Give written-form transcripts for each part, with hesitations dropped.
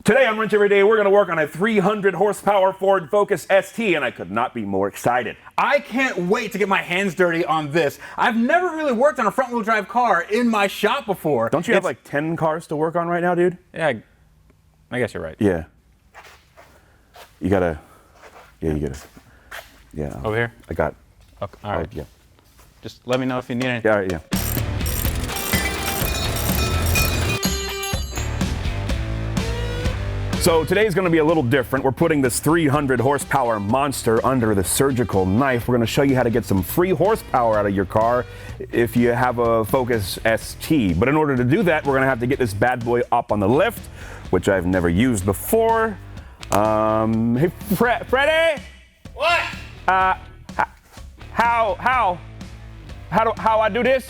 Today on Wrench Every Day, we're going to work on a 300 horsepower Ford Focus ST, and I could not be more excited. I can't wait to get my hands dirty on this. I've never really worked on a front-wheel drive car in my shop before. Don't you have like 10 cars to work on right now, dude? Yeah, I guess you're right. Yeah. You gotta, yeah. Over here? I got. Okay, all right. Yeah. Just let me know if you need anything. Yeah, all right, yeah. So today's going to be a little different. We're putting this 300 horsepower monster under the surgical knife. We're going to show you how to get some free horsepower out of your car if you have a Focus ST. But in order to do that, we're going to have to get this bad boy up on the lift, which I've never used before. Hey, Freddie? What? How I do this?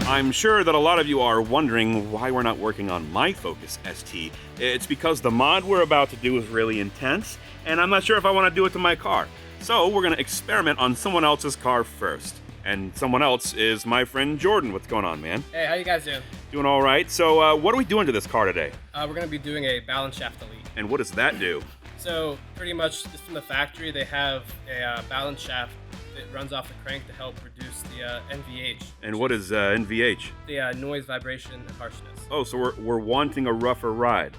I'm sure that a lot of you are wondering why we're not working on my Focus ST. It's because the mod we're about to do is really intense, and I'm not sure if I want to do it to my car. So we're going to experiment on someone else's car first. And someone else is my friend Jordan. What's going on, man? Hey, how you guys doing? Doing all right. So what are we doing to this car today? We're going to be doing a balance shaft delete. And what does that do? So pretty much just from the factory, they have a balance shaft that runs off the crank to help reduce the NVH. And what is NVH? The noise, vibration, and harshness. Oh, so we're wanting a rougher ride.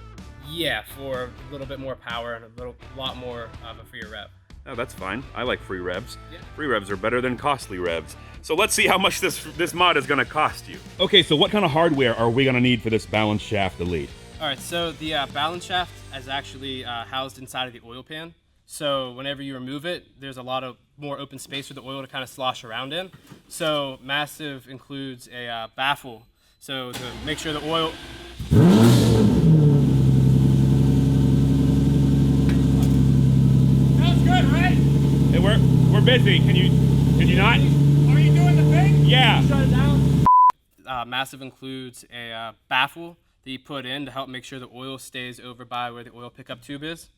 Yeah, for a little bit more power and a lot more of a freer rev. Oh, that's fine. I like free revs. Yeah. Free revs are better than costly revs. So let's see how much this mod is going to cost you. Okay, so what kind of hardware are we going to need for this balance shaft delete? All right, so the balance shaft is actually housed inside of the oil pan. So whenever you remove it, there's a lot of more open space for the oil to kind of slosh around in. So Massive includes a baffle. So to make sure the oil... Sounds good, right? Hey, we're busy. Can you not? Are you doing the thing? Yeah. Shut it down. Massive includes a baffle that you put in to help make sure the oil stays over by where the oil pickup tube is.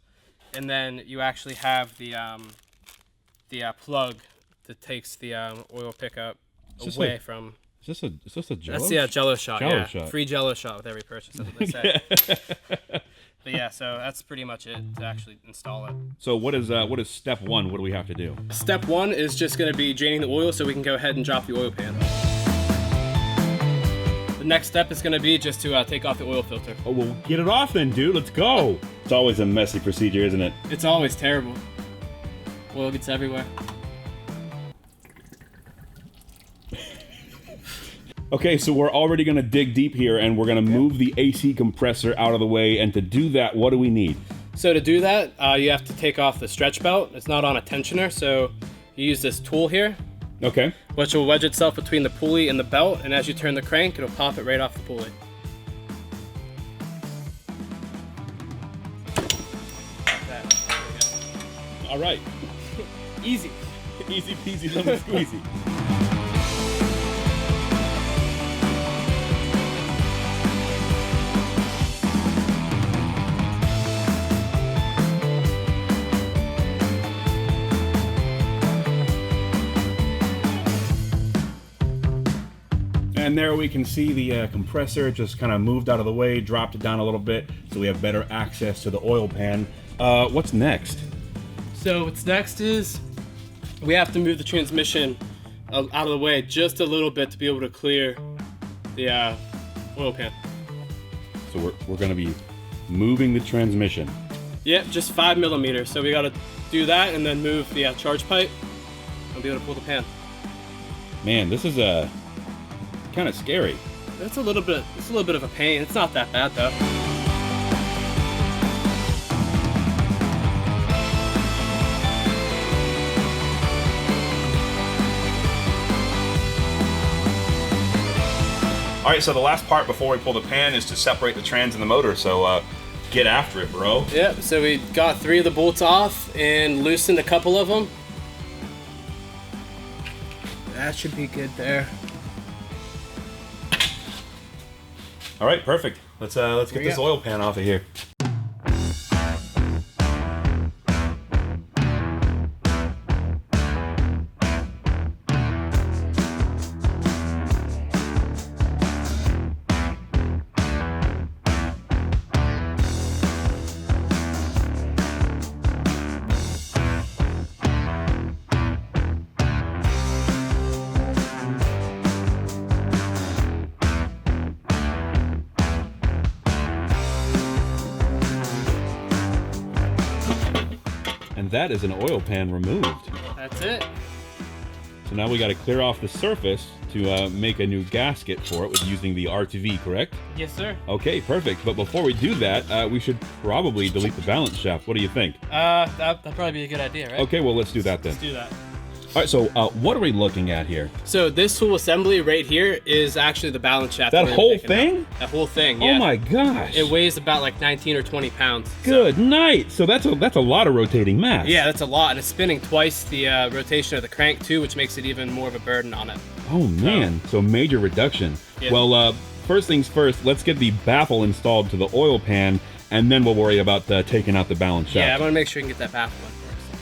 And then you actually have the plug that takes the oil pickup away from. Is this a Jello? That's the Jello shot. Jello yeah, shot. Free Jello shot with every purchase. That's what they say. But yeah, so that's pretty much it to actually install it. So what is step one? What do we have to do? Step one is just going to be draining the oil so we can go ahead and drop the oil pan. The next step is going to be just to take off the oil filter. Oh, well, get it off then, dude. Let's go. It's always a messy procedure, isn't it? It's always terrible. Oil gets everywhere. Okay, so we're already going to dig deep here, and we're going to move the AC compressor out of the way, and to do that, what do we need? So to do that, you have to take off the stretch belt. It's not on a tensioner, so you use this tool here, Okay. which will wedge itself between the pulley and the belt, and as you turn the crank, it'll pop it right off the pulley. Like that. There we go. All right. Easy. Easy peasy lemon squeezy. And there we can see the compressor just kind of moved out of the way, dropped it down a little bit, so we have better access to the oil pan. What's next? So what's next is we have to move the transmission out of the way just a little bit to be able to clear the oil pan. So we're going to be moving the transmission. Yep, just 5 millimeters. So we got to do that and then move the charge pipe and be able to pull the pan. Man, this is kind of scary. It's a little bit of a pain. It's not that bad though. All right, so the last part before we pull the pan is to separate the trans and the motor, so get after it, bro. Yep, so we got 3 of the bolts off and loosened a couple of them. That should be good there. All right, perfect. Let's get this oil pan off of here. And that is an oil pan removed. That's it. So now we got to clear off the surface to make a new gasket for it with using the RTV, correct? Yes, sir. Okay, perfect. But before we do that, we should probably delete the balance shaft. What do you think? That'd probably be a good idea, right? Okay, well, let's do that then. Let's do that. All right, so what are we looking at here? So this tool assembly right here is actually the balance shaft. That whole thing? That whole thing, yeah. Oh my gosh. It weighs about like 19 or 20 pounds. Good night. So that's a lot of rotating mass. Yeah, that's a lot, and it's spinning twice the rotation of the crank too, which makes it even more of a burden on it. Oh man, so major reduction. Yeah. Well, first things first, let's get the baffle installed to the oil pan, and then we'll worry about taking out the balance shaft. Yeah, I want to make sure you can get that baffle in first.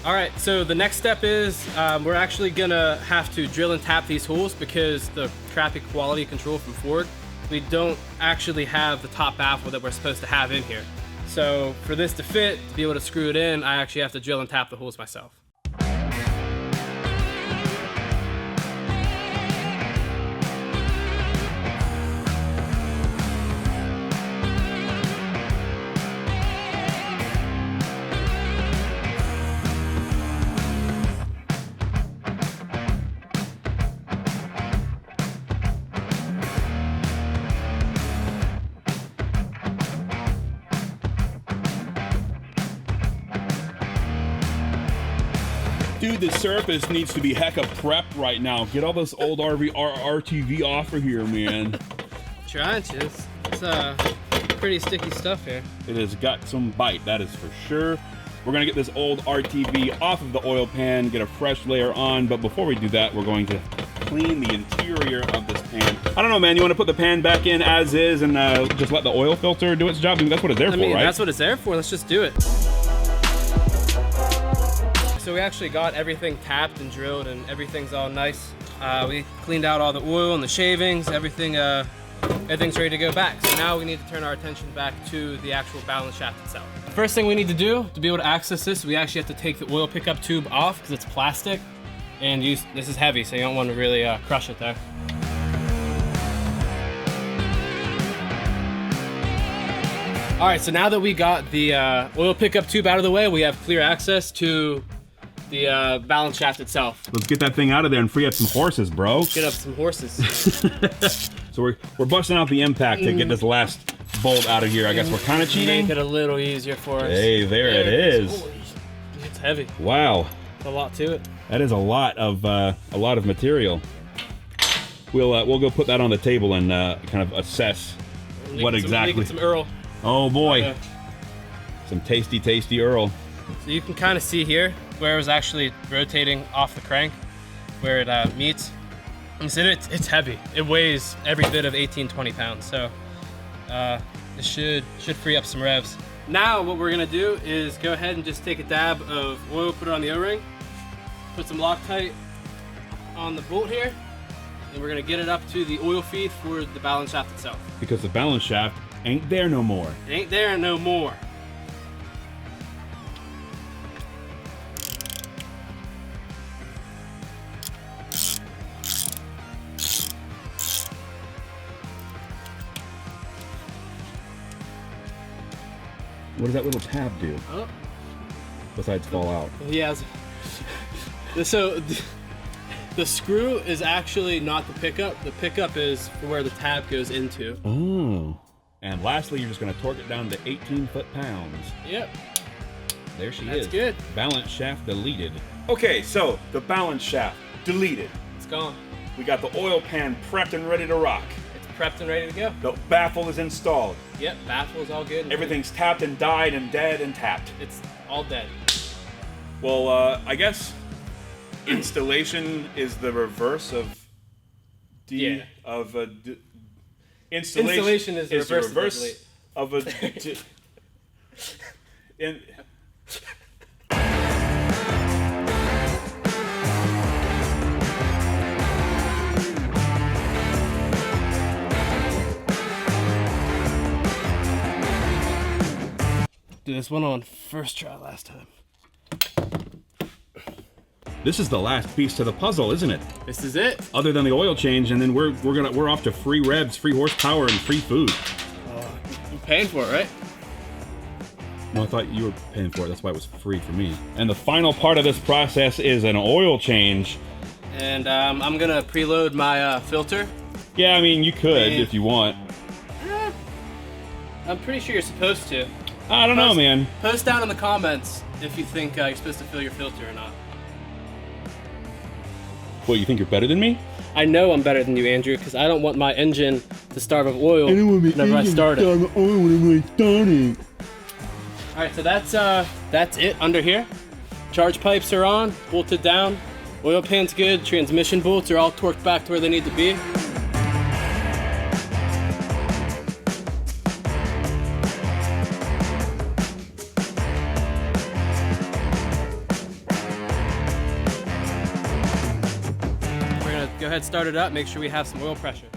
All right, so the next step is we're actually gonna have to drill and tap these holes because the crappy quality control from Ford, we don't actually have the top baffle that we're supposed to have in here. So for this to fit, to be able to screw it in, I actually have to drill and tap the holes myself. Dude, the surface needs to be hecka prepped right now. Get all this old RTV off of here, man. Trying to. It's pretty sticky stuff here. It has got some bite, that is for sure. We're gonna get this old RTV off of the oil pan, get a fresh layer on, but before we do that, we're going to clean the interior of this pan. I don't know, man, you wanna put the pan back in as is and just let the oil filter do its job? I mean, that's what it's there for, right? That's what it's there for. Let's just do it. So we actually got everything tapped and drilled and everything's all nice. We cleaned out all the oil and the shavings, everything's ready to go back. So now we need to turn our attention back to the actual balance shaft itself. The first thing we need to do to be able to access this, we actually have to take the oil pickup tube off because it's plastic and this is heavy, so you don't want to really crush it there. All right, so now that we got the oil pickup tube out of the way, we have clear access to the balance shaft itself. Let's get that thing out of there and free up some horses, bro. Get up some horses. So we're busting out the impact to get this last bolt out of here. I guess we're kind of cheating. Make it a little easier for us. Hey, there it is. Holy, it's heavy. Wow. There's a lot to it. That is a lot of material. We'll go put that on the table and kind of assess what exactly. Some Earl. Oh boy. Some tasty Earl. So you can kind of see here where it was actually rotating off the crank, where it meets. And so it's heavy. It weighs every bit of 18-20 pounds. So it should free up some revs. Now what we're gonna do is go ahead and just take a dab of oil, put it on the O-ring, put some Loctite on the bolt here, and we're gonna get it up to the oil feed for the balance shaft itself. Because the balance shaft ain't there no more. It ain't there no more. What does that little tab do? Oh. Besides fall out? Yes. So the screw is actually not the pickup. The pickup is where the tab goes into. Oh. And lastly, you're just going to torque it down to 18 foot-pounds. Yep. There she is. That's good. Balance shaft deleted. Okay, so the balance shaft deleted. It's gone. We got the oil pan prepped and ready to rock. It's prepped and ready to go. The baffle is installed. Yep, baffle is all good. Everything's tapped and dyed and dead and tapped. It's all dead. Well, I guess installation is the reverse of installation is the reverse of a Dude, this went on first try last time. This is the last piece to the puzzle, isn't it? This is it. Other than the oil change, and then we're off to free revs, free horsepower, and free food. I'm paying for it, right? No, I thought you were paying for it. That's why it was free for me. And the final part of this process is an oil change. And I'm gonna preload my filter. Yeah, I mean, you could if you want. I'm pretty sure you're supposed to. I don't know, man. Post down in the comments if you think you're supposed to fill your filter or not. What, you think you're better than me? I know I'm better than you, Andrew, because I don't want my engine to starve of oil whenever I start it. All right, so that's it under here. Charge pipes are on, bolted down. Oil pan's good. Transmission bolts are all torqued back to where they need to be. Go ahead, start it up, make sure we have some oil pressure.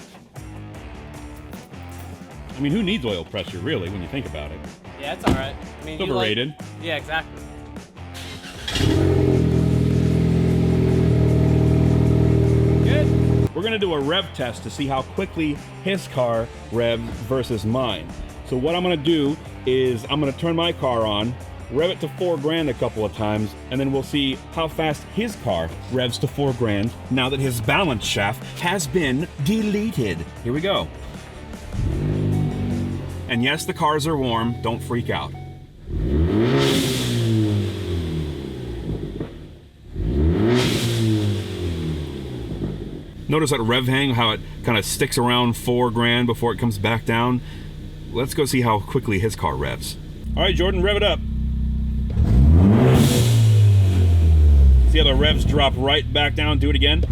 I mean, who needs oil pressure, really, when you think about it? Yeah, it's all right. I mean, it's overrated. Yeah, exactly. Good. We're gonna do a rev test to see how quickly his car revs versus mine. So what I'm gonna do is I'm gonna turn my car on, rev it to 4 grand a couple of times, and then we'll see how fast his car revs to 4 grand now that his balance shaft has been deleted. Here we go. And yes, the cars are warm, don't freak out. Notice that rev hang, how it kind of sticks around 4 grand before it comes back down. Let's go see how quickly his car revs. All right, Jordan, rev it up. See how the revs drop right back down? Do it again.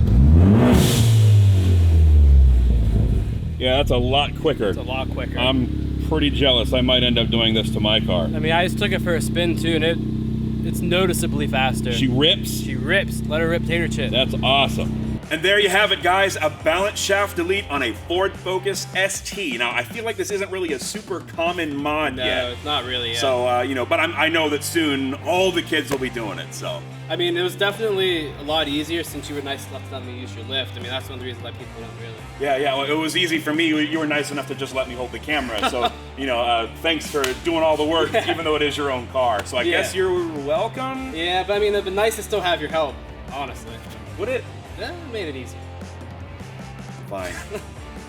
Yeah, that's a lot quicker. It's a lot quicker. I'm pretty jealous. I might end up doing this to my car. I mean, I just took it for a spin too, and it's noticeably faster. She rips? She rips. Let her rip tater chip. That's awesome. And there you have it, guys, a balance shaft delete on a Ford Focus ST. Now, I feel like this isn't really a super common mod yet. No, it's not really yet. So, you know, but I know that soon all the kids will be doing it, so. I mean, it was definitely a lot easier since you were nice enough to let me use your lift. I mean, that's one of the reasons why people don't really. Yeah, well, it was easy for me. You were nice enough to just let me hold the camera. So, you know, thanks for doing all the work, even though it is your own car. So I guess you're welcome. Yeah, but I mean, it'd be nice to still have your help, honestly. Would it? Yeah, it made it easier. Fine.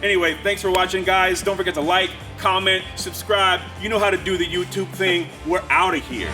Anyway, thanks for watching, guys. Don't forget to like, comment, subscribe. You know how to do the YouTube thing. We're out of here.